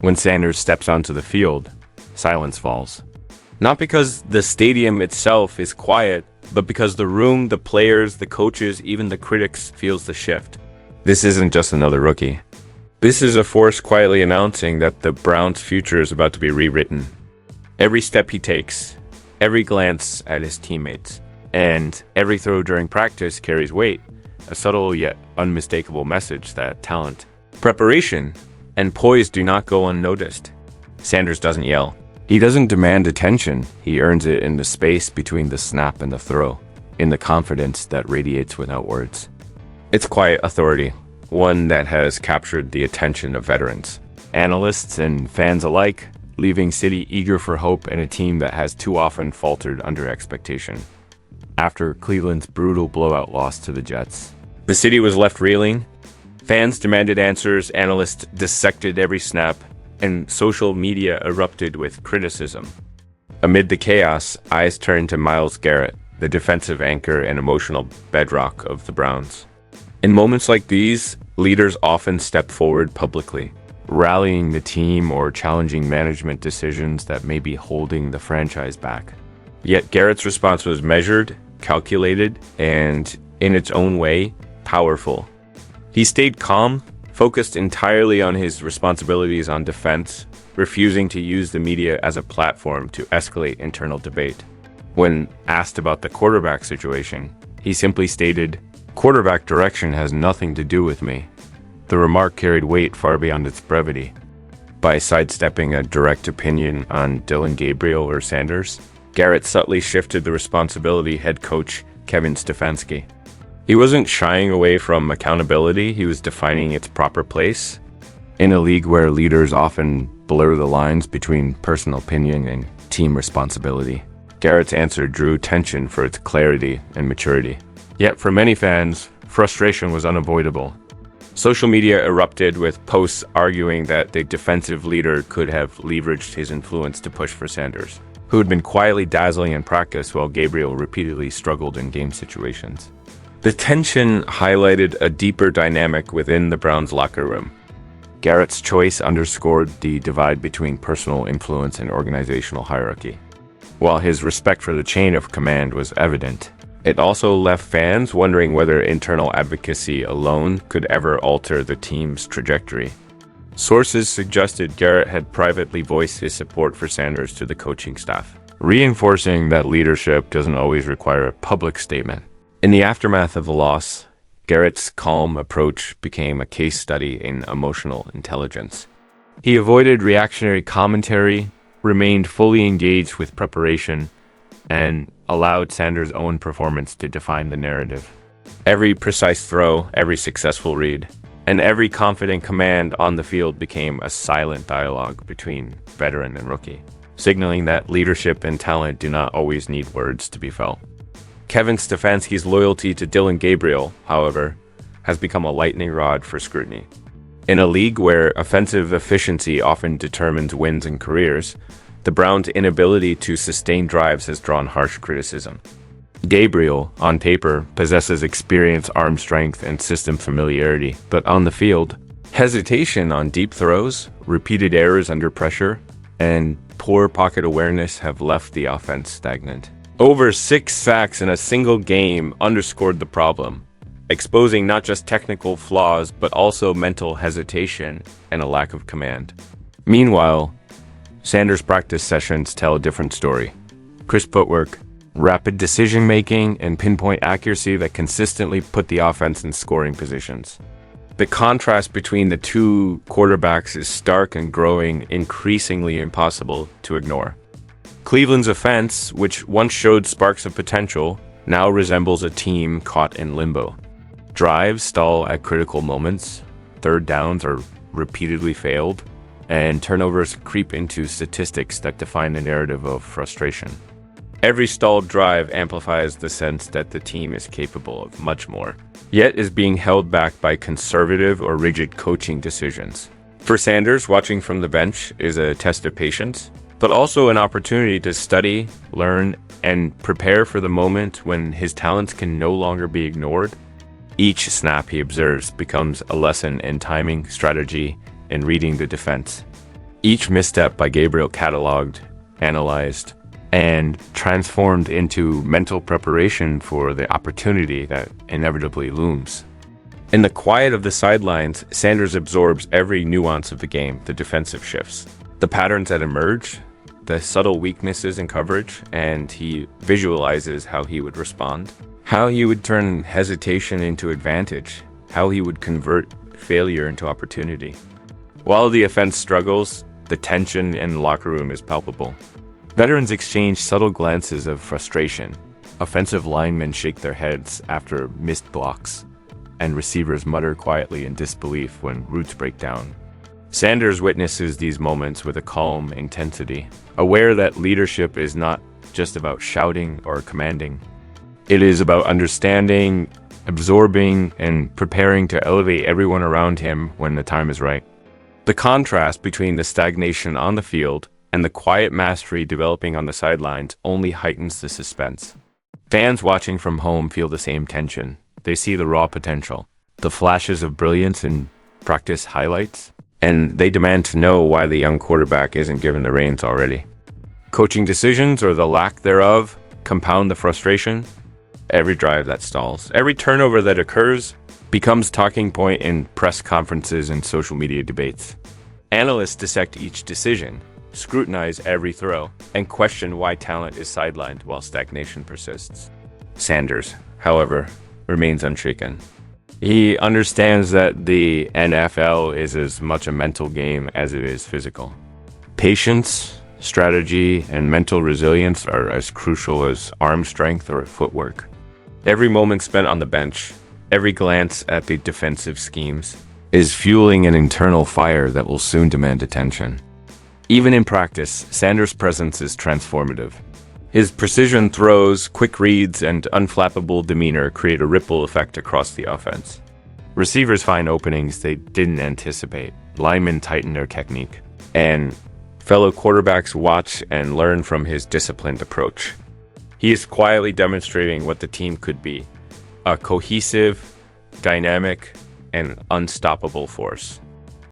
When Sanders steps onto the field, silence falls. Not because the stadium itself is quiet, but because the room, the players, the coaches, even the critics feels the shift. This isn't just another rookie. This is a force quietly announcing that the Browns' future is about to be rewritten. Every step he takes, every glance at his teammates, and every throw during practice carries weight, a subtle yet unmistakable message that talent, preparation, and poise do not go unnoticed. Sanders doesn't yell. He doesn't demand attention. He earns it in the space between the snap and the throw, in the confidence that radiates without words. It's quiet authority, one that has captured the attention of veterans, analysts and fans alike, leaving City eager for hope and a team that has too often faltered under expectation. After Cleveland's brutal blowout loss to the Jets, the city was left reeling. Fans demanded answers, analysts dissected every snap, and social media erupted with criticism. Amid the chaos, eyes turned to Myles Garrett, the defensive anchor and emotional bedrock of the Browns. In moments like these, leaders often step forward publicly, rallying the team or challenging management decisions that may be holding the franchise back. Yet Garrett's response was measured, calculated, and, in its own way, powerful. He stayed calm, focused entirely on his responsibilities on defense, refusing to use the media as a platform to escalate internal debate. When asked about the quarterback situation, he simply stated, "Quarterback direction has nothing to do with me." The remark carried weight far beyond its brevity. By sidestepping a direct opinion on Dillon Gabriel or Sanders, Garrett subtly shifted the responsibility head coach Kevin Stefanski. He wasn't shying away from accountability, he was defining its proper place. In a league where leaders often blur the lines between personal opinion and team responsibility, Garrett's answer drew attention for its clarity and maturity. Yet for many fans, frustration was unavoidable. Social media erupted with posts arguing that the defensive leader could have leveraged his influence to push for Sanders, who had been quietly dazzling in practice while Gabriel repeatedly struggled in game situations. The tension highlighted a deeper dynamic within the Browns' locker room. Garrett's choice underscored the divide between personal influence and organizational hierarchy. While his respect for the chain of command was evident, it also left fans wondering whether internal advocacy alone could ever alter the team's trajectory. Sources suggested Garrett had privately voiced his support for Sanders to the coaching staff, reinforcing that leadership doesn't always require a public statement. In the aftermath of the loss, Garrett's calm approach became a case study in emotional intelligence. He avoided reactionary commentary, remained fully engaged with preparation, and allowed Sanders' own performance to define the narrative. Every precise throw, every successful read, and every confident command on the field became a silent dialogue between veteran and rookie, signaling that leadership and talent do not always need words to be felt. Kevin Stefanski's loyalty to Dillon Gabriel, however, has become a lightning rod for scrutiny. In a league where offensive efficiency often determines wins and careers, the Browns' inability to sustain drives has drawn harsh criticism. Gabriel, on paper, possesses experience, arm strength, and system familiarity, but on the field, hesitation on deep throws, repeated errors under pressure, and poor pocket awareness have left the offense stagnant. Over 6 sacks in a single game underscored the problem, exposing not just technical flaws, but also mental hesitation and a lack of command. Meanwhile, Sanders' practice sessions tell a different story. Crisp footwork, rapid decision-making, and pinpoint accuracy that consistently put the offense in scoring positions. The contrast between the two quarterbacks is stark and growing increasingly impossible to ignore. Cleveland's offense, which once showed sparks of potential, now resembles a team caught in limbo. Drives stall at critical moments, third downs are repeatedly failed, and turnovers creep into statistics that define the narrative of frustration. Every stalled drive amplifies the sense that the team is capable of much more, yet is being held back by conservative or rigid coaching decisions. For Sanders, watching from the bench is a test of patience, but also an opportunity to study, learn, and prepare for the moment when his talents can no longer be ignored. Each snap he observes becomes a lesson in timing, strategy, and reading the defense. Each misstep by Gabriel cataloged, analyzed, and transformed into mental preparation for the opportunity that inevitably looms. In the quiet of the sidelines, Sanders absorbs every nuance of the game, the defensive shifts, the patterns that emerge, the subtle weaknesses in coverage, and he visualizes how he would respond, how he would turn hesitation into advantage, how he would convert failure into opportunity. While the offense struggles, the tension in the locker room is palpable. Veterans exchange subtle glances of frustration. Offensive linemen shake their heads after missed blocks, and receivers mutter quietly in disbelief when routes break down. Sanders witnesses these moments with a calm intensity, aware that leadership is not just about shouting or commanding. It is about understanding, absorbing, and preparing to elevate everyone around him when the time is right. The contrast between the stagnation on the field and the quiet mastery developing on the sidelines only heightens the suspense. Fans watching from home feel the same tension. They see the raw potential, the flashes of brilliance in practice highlights, and they demand to know why the young quarterback isn't given the reins already. Coaching decisions, or the lack thereof, compound the frustration. Every drive that stalls, every turnover that occurs, becomes talking point in press conferences and social media debates. Analysts dissect each decision, scrutinize every throw, and question why talent is sidelined while stagnation persists. Sanders, however, remains unshaken. He understands that the NFL is as much a mental game as it is physical. Patience, strategy, and mental resilience are as crucial as arm strength or footwork. Every moment spent on the bench, every glance at the defensive schemes, is fueling an internal fire that will soon demand attention. Even in practice, Sanders' presence is transformative. His precision throws, quick reads, and unflappable demeanor create a ripple effect across the offense. Receivers find openings they didn't anticipate, linemen tighten their technique, and fellow quarterbacks watch and learn from his disciplined approach. He is quietly demonstrating what the team could be, a cohesive, dynamic, and unstoppable force.